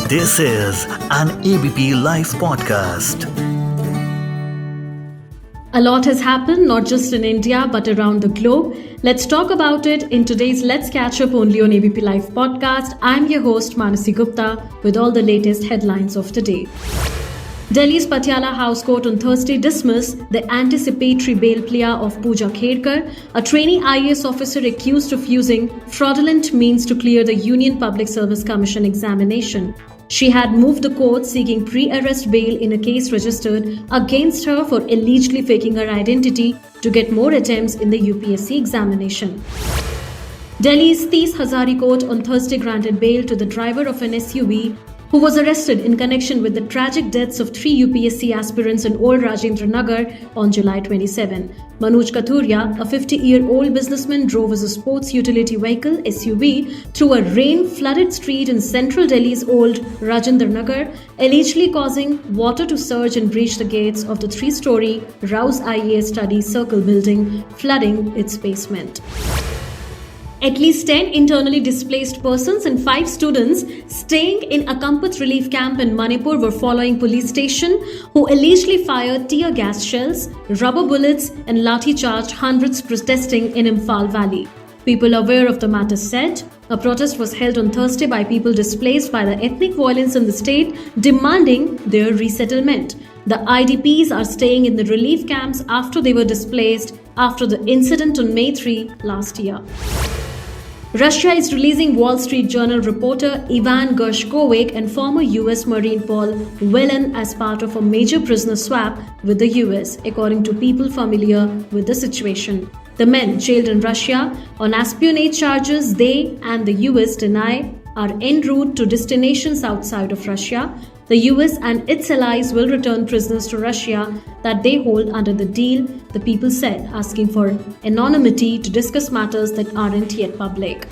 This is an ABP Life podcast. A lot has happened, not just in India, but around the globe. Let's talk about it in today's Let's Catch Up only on ABP Life podcast. I'm your host, Manasi Gupta, with all the latest headlines of today. Delhi's Patiala House Court on Thursday dismissed the anticipatory bail plea of Puja Khedkar, a trainee IAS officer accused of using fraudulent means to clear the Union Public Service Commission examination. She had moved the court seeking pre-arrest bail in a case registered against her for allegedly faking her identity to get more attempts in the UPSC examination. Delhi's Tis Hazari Court on Thursday granted bail to the driver of an SUV who was arrested in connection with the tragic deaths of 3 UPSC aspirants in Old Rajendra Nagar on July 27. Manoj Kathuria, a 50-year-old businessman, drove as a sports utility vehicle (SUV) through a rain-flooded street in central Delhi's Old Rajendra Nagar, allegedly causing water to surge and breach the gates of the 3-story Rouse IAS Study Circle building, flooding its basement. At least 10 internally displaced persons and 5 students staying in Akampat relief camp in Manipur were following police station who allegedly fired tear gas shells, rubber bullets and lathi-charged hundreds protesting in Imphal Valley. People aware of the matter said a protest was held on Thursday by people displaced by the ethnic violence in the state demanding their resettlement. The IDPs are staying in the relief camps after they were displaced after the incident on May 3 last year. Russia is releasing Wall Street Journal reporter Evan Gershkovich and former US Marine Paul Whelan as part of a major prisoner swap with the US, according to people familiar with the situation. The men jailed in Russia on espionage charges they and the US deny are en route to destinations outside of Russia. The US and its allies will return prisoners to Russia that they hold under the deal, the people said, asking for anonymity to discuss matters that aren't yet public.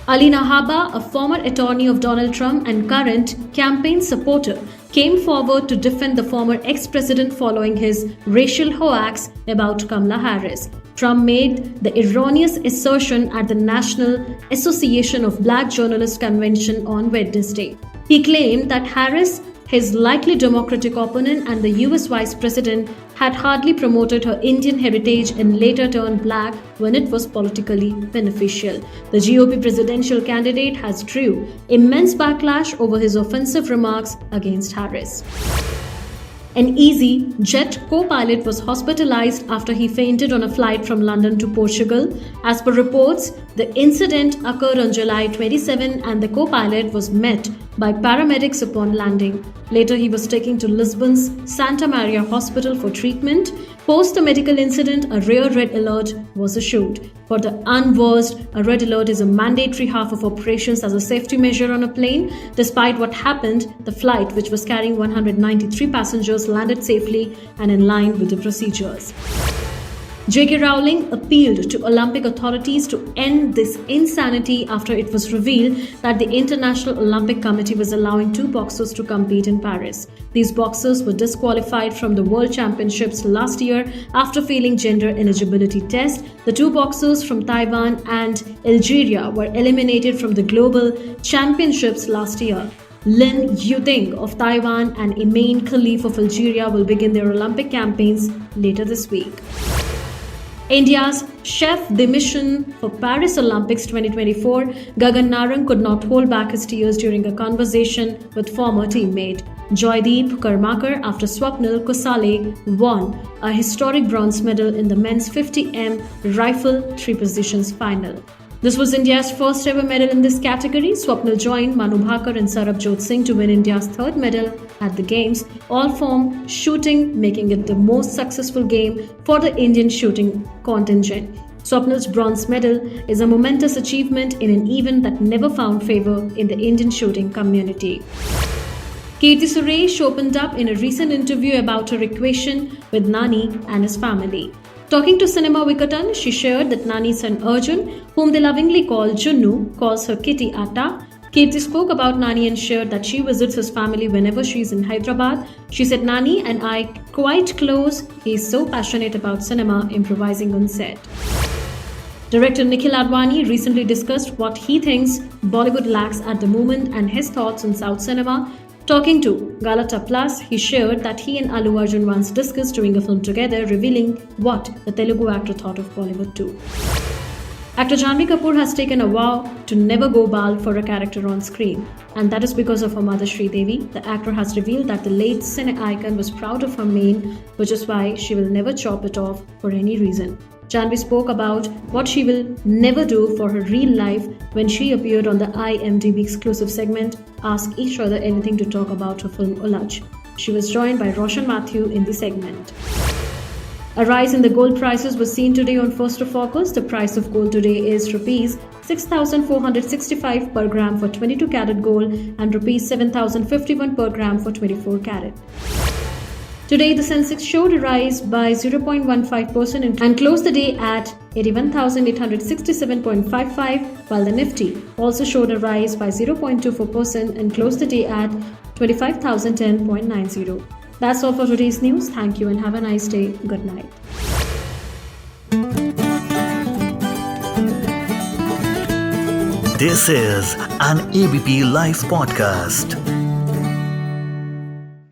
Alina Habba, a former attorney of Donald Trump and current campaign supporter, came forward to defend the former ex-president following his racial hoax about Kamala Harris. Trump made the erroneous assertion at the National Association of Black Journalists Convention on Wednesday. He claimed that Harris, his likely Democratic opponent and the US Vice President, had hardly promoted her Indian heritage and later turned black when it was politically beneficial. The GOP presidential candidate has drew immense backlash over his offensive remarks against Harris. An EasyJet co-pilot was hospitalized after he fainted on a flight from London to Portugal. As per reports, the incident occurred on July 27 and the co-pilot was met by paramedics upon landing. Later, he was taken to Lisbon's Santa Maria Hospital for treatment. Post the medical incident, a rare red alert was issued. For the unversed, a red alert is a mandatory half of operations as a safety measure on a plane. Despite what happened, the flight, which was carrying 193 passengers, landed safely and in line with the procedures. J.K. Rowling appealed to Olympic authorities to end this insanity after it was revealed that the International Olympic Committee was allowing 2 boxers to compete in Paris. These boxers were disqualified from the World Championships last year after failing gender eligibility test. The 2 boxers from Taiwan and Algeria were eliminated from the Global Championships last year. Lin Yuting of Taiwan and Imain Khalif of Algeria will begin their Olympic campaigns later this week. India's chef de mission for Paris Olympics 2024, Gagan Narang, could not hold back his tears during a conversation with former teammate Joydeep Karmakar after Swapnil Kusale won a historic bronze medal in the men's 50m rifle 3 positions final. This was India's first ever medal in this category. Swapnil joined Manu Bhakar and Sarabjot Singh to win India's 3rd medal at the Games, all from shooting, making it the most successful game for the Indian shooting contingent. Swapnil's bronze medal is a momentous achievement in an event that never found favor in the Indian shooting community. Kirti Suresh opened up in a recent interview about her equation with Nani and his family. Talking to Cinema Vikatan, she shared that Nani's son Arjun, whom they lovingly call Junnu, calls her Kitty Atta. Kirti spoke about Nani and shared that she visits his family whenever she is in Hyderabad. She said, "Nani and I quite close. He is so passionate about cinema, improvising on set." Director Nikhil Advani recently discussed what he thinks Bollywood lacks at the moment and his thoughts on South cinema. Talking to Galata Plus, he shared that he and Allu Arjun once discussed doing a film together, revealing what the Telugu actor thought of Bollywood too. Actor Janhvi Kapoor has taken a vow to never go bald for a character on screen, and that is because of her mother Sridevi. The actor has revealed that the late cine icon was proud of her mane, which is why she will never chop it off for any reason. Janhvi spoke about what she will never do for her real life when she appeared on the IMDb exclusive segment Ask Each Other Anything to talk about her film Ulaj. She was joined by Roshan Mathew in the segment. A rise in the gold prices was seen today on 1st of August. The price of gold today is Rs 6,465 per gram for 22 carat gold and Rs 7,051 per gram for 24 carat. Today, the Sensex showed a rise by 0.15% and closed the day at 81,867.55, while the Nifty also showed a rise by 0.24% and closed the day at 25,010.90. That's all for today's news. Thank you and have a nice day. Good night. This is an ABP Life podcast.